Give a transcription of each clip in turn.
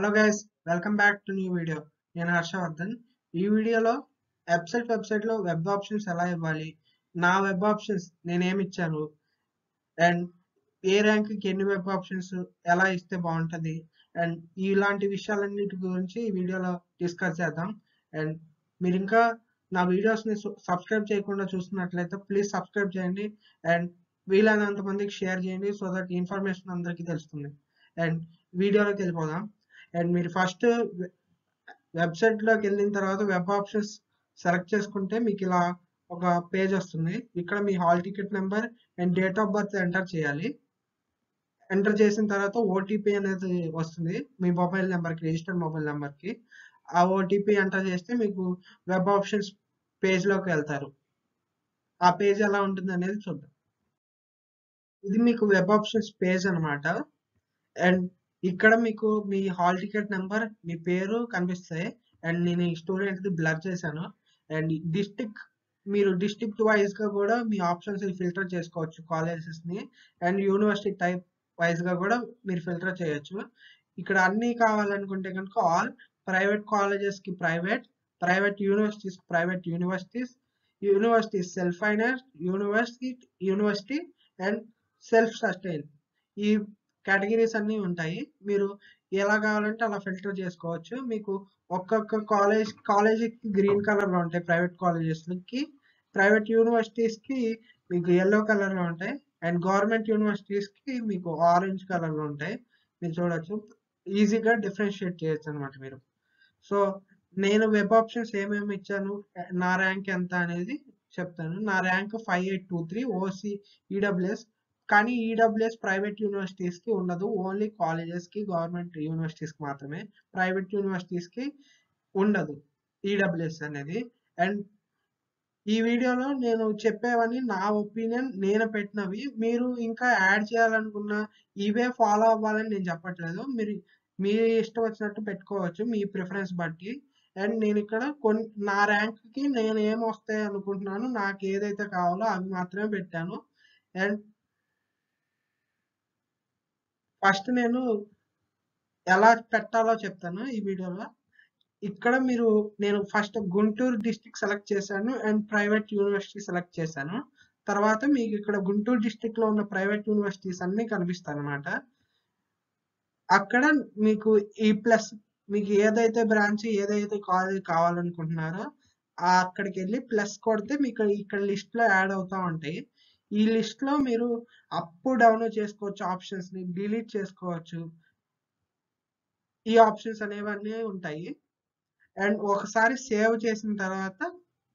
Hello guys, welcome back to new video. నేను హర్షవర్ధన్. ఈ వీడియోలో వెబ్సైట్లో వెబ్ ఆప్షన్స్ ఎలా ఇవ్వాలి, నా వెబ్ ఆప్షన్స్ నేనేమి ఇచ్చాను, అండ్ ఏ ర్యాంక్కి ఎన్ని వెబ్ ఆప్షన్స్ ఎలా ఇస్తే బాగుంటుంది, అండ్ ఇలాంటి విషయాలన్నిటి గురించి ఈ వీడియోలో డిస్కస్ చేద్దాం. అండ్ మీరు ఇంకా నా వీడియోస్ని సబ్స్క్రైబ్ చేయకుండా చూస్తున్నట్లయితే ప్లీజ్ సబ్స్క్రైబ్ చేయండి అండ్ వీలైనంత మందికి షేర్ చేయండి, సో దట్ ఇన్ఫర్మేషన్ అందరికీ తెలుస్తుంది. అండ్ వీడియోలోకి వెళ్ళిపోదాం. అండ్ మీరు ఫస్ట్ వెబ్సైట్లోకి వెళ్ళిన తర్వాత వెబ్ ఆప్షన్స్ సెలెక్ట్ చేసుకుంటే మీకు ఇలా ఒక పేజ్ వస్తుంది. ఇక్కడ మీ hall ticket number and date of birth enter చేయాలి. ఎంటర్ చేసిన తర్వాత ఓటీపీ అనేది వస్తుంది మీ మొబైల్ నెంబర్కి, రిజిస్టర్డ్ మొబైల్ నెంబర్కి. ఆ ఓటీపీ ఎంటర్ చేస్తే మీకు వెబ్ ఆప్షన్స్ పేజ్లోకి వెళ్తారు. ఆ పేజ్ ఎలా ఉంటుంది అనేది చూద్దాం. ఇది మీకు వెబ్ ఆప్షన్స్ పేజ్ అనమాట. అండ్ ఇక్కడ మీకు మీ హాల్ టికెట్ నెంబర్, మీ పేరు కనిపిస్తాయి. అండ్ నేను ఈ స్టూడెంట్ది బ్లర్ చేశాను. అండ్ మీరు డిస్ట్రిక్ట్ వైజ్ గా కూడా మీ ఆప్షన్స్ ఫిల్టర్ చేసుకోవచ్చు కాలేజెస్ ని. అండ్ యూనివర్సిటీ టైప్ వైజ్ గా కూడా మీరు ఫిల్టర్ చేయొచ్చు. ఇక్కడ అన్ని కావాలనుకుంటే కనుక ఆల్, ప్రైవేట్ కాలేజెస్ కి private, private universities private universities, universities self finance, university and self sustain, ఈ కేటగిరీస్ అన్నీ ఉంటాయి. మీరు ఎలా కావాలంటే అలా ఫిల్టర్ చేసుకోవచ్చు. మీకు ఒక్కొక్క కాలేజీకి గ్రీన్ కలర్ లో ఉంటాయి ప్రైవేట్ కాలేజెస్కి, ప్రైవేట్ యూనివర్సిటీస్ కి మీకు ఎల్లో కలర్ లో ఉంటాయి, అండ్ గవర్నమెంట్ యూనివర్సిటీస్ కి మీకు ఆరెంజ్ కలర్ లో ఉంటాయి. మీరు చూడొచ్చు, ఈజీగా డిఫరెన్షియేట్ చేయొచ్చు అనమాట మీరు. సో నేను వెబ్ ఆప్షన్స్ ఏమేమి ఇచ్చాను, నా ర్యాంక్ ఎంత అనేది చెప్తాను. నా ర్యాంక్ 5823 ఓసీ ఈడబ్ల్యూఎస్. కానీ ఈడబ్ల్యూఎస్ ప్రైవేట్ యూనివర్సిటీస్ కి ఉండదు, ఓన్లీ కాలేజెస్ కి, గవర్నమెంట్ యూనివర్సిటీస్ కి మాత్రమే. ప్రైవేట్ యూనివర్సిటీస్ కి ఉండదు ఈడబ్ల్యూఎస్ అనేది. అండ్ ఈ వీడియోలో నేను చెప్పేవని నా ఒపీనియన్, నేను పెట్టినవి. మీరు ఇంకా యాడ్ చేయాలనుకున్న ఇవే ఫాలో అవ్వాలని నేను చెప్పట్లేదు. మీరు మీ ఇష్టం వచ్చినట్టు పెట్టుకోవచ్చు మీ ప్రిఫరెన్స్ బట్టి. అండ్ నేను ఇక్కడ నా ర్యాంక్కి నేను ఏం వస్తాయి అనుకుంటున్నాను, నాకు ఏదైతే కావాలో అవి మాత్రమే పెట్టాను. అండ్ ఫస్ట్ నేను ఎలా పెట్టాలో చెప్తాను ఈ వీడియోలో. ఇక్కడ నేను ఫస్ట్ గుంటూరు డిస్ట్రిక్ట్ సెలెక్ట్ చేశాను అండ్ ప్రైవేట్ యూనివర్సిటీ సెలెక్ట్ చేశాను. తర్వాత మీకు ఇక్కడ గుంటూరు డిస్ట్రిక్ట్ లో ఉన్న ప్రైవేట్ యూనివర్సిటీస్ అన్ని కనిపిస్తాయి అన్నమాట. అక్కడ మీకు ఈ ప్లస్, మీకు ఏదైతే బ్రాంచ్, ఏదైతే కాలేజ్ కావాలనుకుంటున్నారో అక్కడికి వెళ్ళి ప్లస్ కొడితే మీకు ఇక్కడ లిస్ట్ లో యాడ్ అవుతా ఉంటాయి. ఈ లిస్ట్ లో మీరు అప్ డౌన్ చేసుకోవచ్చు, ఆప్షన్స్ ని డిలీట్ చేసుకోవచ్చు. ఈ ఆప్షన్స్ అనేవన్నీ ఉంటాయి. అండ్ ఒకసారి సేవ్ చేసిన తర్వాత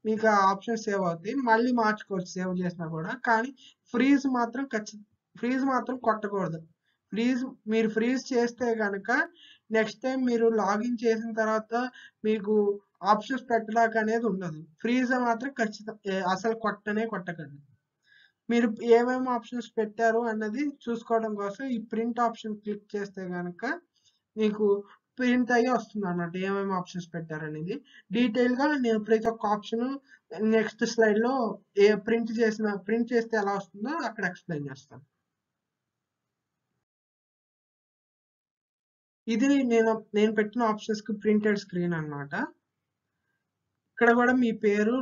మీకు ఆ ఆప్షన్ సేవ్ అవుతాయి, మళ్ళీ మార్చుకోవచ్చు సేవ్ చేసినా కూడా. కానీ ఫ్రీజ్ మాత్రం కొట్టకూడదు. మీరు ఫ్రీజ్ చేస్తే కనుక నెక్స్ట్ టైం మీరు లాగిన్ చేసిన తర్వాత మీకు ఆప్షన్స్ పెట్టడానికి అనేది ఉండదు. ఫ్రీజ్ మాత్రం అసలు కొట్టకండి. మీరు ఏమేమి ఆప్షన్స్ పెట్టారు అన్నది చూసుకోవడం కోసం ఈ ప్రింట్ ఆప్షన్ క్లిక్ చేస్తే కనుక మీకు ప్రింట్ అయ్యి వస్తుంది అన్నమాట, ఏమేమి ఆప్షన్స్ పెట్టారనేది డీటెయిల్ గా. నేను ప్రతి ఒక్క ఆప్షన్ నెక్స్ట్ స్లైడ్ లో ప్రింట్ చేస్తే ఎలా వస్తుందో అక్కడ ఎక్స్ప్లెయిన్ చేస్తాను. ఇది నేను పెట్టిన ఆప్షన్స్ కి ప్రింటెడ్ స్క్రీన్ అన్నమాట. ఇక్కడ కూడా మీ పేరు,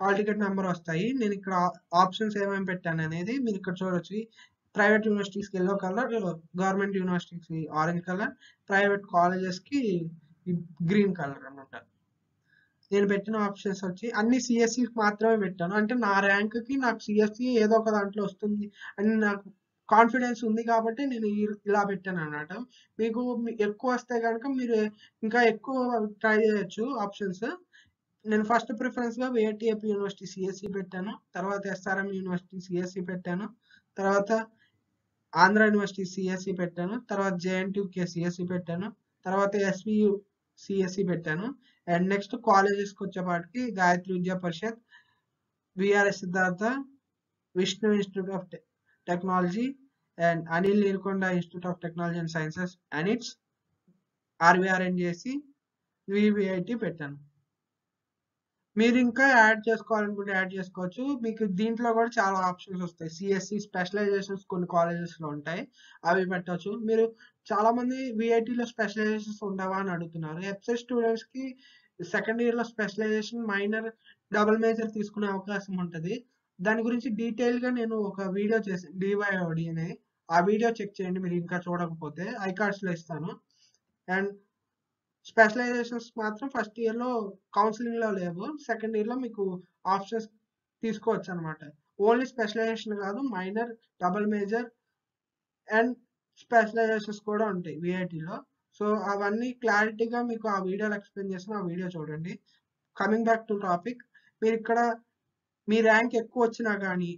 హాల్ టికెట్ నెంబర్ వస్తాయి. నేను ఇక్కడ ఆప్షన్స్ ఏమేమి పెట్టాను అనేది మీరు ఇక్కడ చూడొచ్చు. ప్రైవేట్ యూనివర్సిటీస్కి ఎల్లో కలర్, గవర్నమెంట్ యూనివర్సిటీస్కి ఆరెంజ్ కలర్, ప్రైవేట్ కాలేజెస్కి గ్రీన్ కలర్ అన్నమాట. నేను పెట్టిన ఆప్షన్స్ వచ్చి అన్ని సిఎస్సి మాత్రమే పెట్టాను. అంటే నా ర్యాంక్కి నాకు సిఎస్సి ఏదో ఒక దాంట్లో వస్తుంది అని నాకు కాన్ఫిడెన్స్ ఉంది కాబట్టి నేను ఇలా పెట్టాను అన్నమాట. మీకు ఎక్కువ వస్తే కనుక మీరు ఇంకా ఎక్కువ ట్రై చేయొచ్చు ఆప్షన్స్. నేను ఫస్ట్ ప్రిఫరెన్స్ గా ఏటీఏపీ యూనివర్సిటీ సిఎస్సి పెట్టాను, తర్వాత ఎస్ఆర్ఎం యూనివర్సిటీ సిఎస్సి పెట్టాను, తర్వాత ఆంధ్ర యూనివర్సిటీ సిఎస్సి పెట్టాను, తర్వాత జేఎన్టీయూకే సిఎస్సి పెట్టాను, తర్వాత ఎస్వియు సిఎస్సి పెట్టాను. అండ్ నెక్స్ట్ కాలేజెస్కి వచ్చేపాటికి Gayatri Vidya Parishad, VRS Siddhartha, Vishnu institute of technology and Anil Neelakonda institute of technology and sciences ANITS, RVRNJC, VVIT పెట్టాను. మీరు ఇంకా యాడ్ చేసుకోవాలనుకుంటే యాడ్ చేసుకోవచ్చు. మీకు దీంట్లో కూడా చాలా ఆప్షన్స్ వస్తాయి. సిఎస్సి స్పెషలైజేషన్స్ కొన్ని కాలేజెస్‌లో ఉంటాయి. అవి పెట్టొచ్చు. మీరు చాలామంది వీఐటీలో స్పెషలైజేషన్స్ ఉండవా అని అడుగుతున్నారు. ఎఫ్సెట్ స్టూడెంట్స్‌కి సెకండ్ ఇయర్‌లో స్పెషలైజేషన్, మైనర్, డబుల్ మేజర్ తీసుకునే అవకాశం ఉంటది. దాని గురించి డీటెయిల్‌గా నేను ఒక వీడియో చేశాను. డీవైఓడి అని. ఆ వీడియో చెక్ చేయండి మీరు ఇంకా చూడకపోతే. ఐకార్డ్స్‌లో ఇస్తాను. అండ్ స్పెషలైజేషన్స్ మాత్రం ఫస్ట్ ఇయర్‌లో కౌన్సెలింగ్‌లో లేవు. సెకండ్ ఇయర్‌లో మీకు ఆప్షన్స్ తీసుకోవచ్చనమాట. ఓన్లీ స్పెషలైజేషన్ కాదు, minor, double major and specialisations కూడా ఉంటాయి వీఐటీలో. సో, అవన్నీ క్లారిటీగా మీకు ఆ వీడియోలో ఎక్స్‌ప్లెయిన్ చేశాను. ఆ వీడియో చూడండి. Coming back to topic. మీరిక్కడ మీ ర్యాంక్ ఎక్కువొచ్చినా గానీ,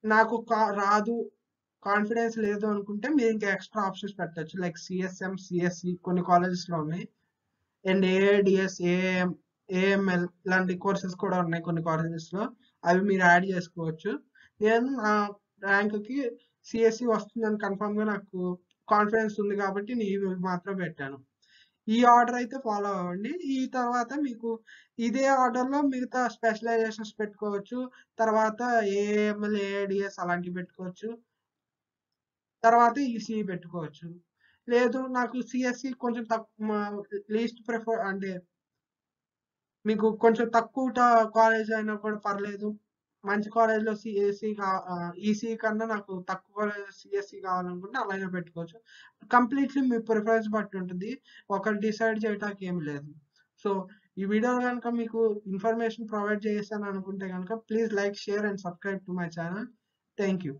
నాకు రాదు, కాన్ఫిడెన్స్ లేదు అనుకుంటే మీరు ఇంకా ఎక్స్‌ట్రా ఆప్షన్స్ పెట్టొచ్చు. లైక్ సీఎస్ఎం, సీఎస్ఈ కొన్ని కాలేజెస్‌లో ఉన్నాయి. అండ్ ఏఐడిఎస్, ఏఎంఎల్ ఇలాంటి కోర్సెస్ కూడా ఉన్నాయి కొన్ని కాలేజెస్‌లో. అవి మీరు యాడ్ చేసుకోవచ్చు. నేను నా ర్యాంక్‌కి సీఎస్ఈ వస్తుందని కన్ఫర్మ్‌గా నాకు కాన్ఫిడెన్స్ ఉంది కాబట్టి నేను ఇవి మాత్రం పెట్టాను. ఈ ఆర్డర్ అయితే ఫాలో అవ్వండి. ఈ తర్వాత మీకు ఇదే ఆర్డర్‌లో మిగతా స్పెషలైజేషన్స్ పెట్టుకోవచ్చు. తర్వాత ఏఎంఎల్, ఏఐడిఎస్ అలాంటివి పెట్టుకోవచ్చు. తర్వాత ఈసీఈ పెట్టుకోవచ్చు. లేదు నాకు సీఎస్ఈ కొంచెం లీస్ట్ ప్రిఫర్ అంటే మీకు కొంచెం తక్కువ కాలేజ్ అయినా కూడా పర్లేదు. మంచి కాలేజ్‌లో ఈసీఈ కన్నా నాకు తక్కువ కాలేజ్‌లో సీఎస్ఈ కావాలనుకుంటే అలాగే పెట్టుకోవచ్చు. కంప్లీట్‌లీ మీ ప్రిఫరెన్స్ బట్టి ఉంటుంది. ఒకటి డిసైడ్ చేయటానికి ఏమి లేదు. సో, ఈ వీడియోలో గనుక మీకు ఇన్ఫర్మేషన్ ప్రొవైడ్ చేశాననుకుంటే గనుక please like, share and subscribe to my channel. Thank you.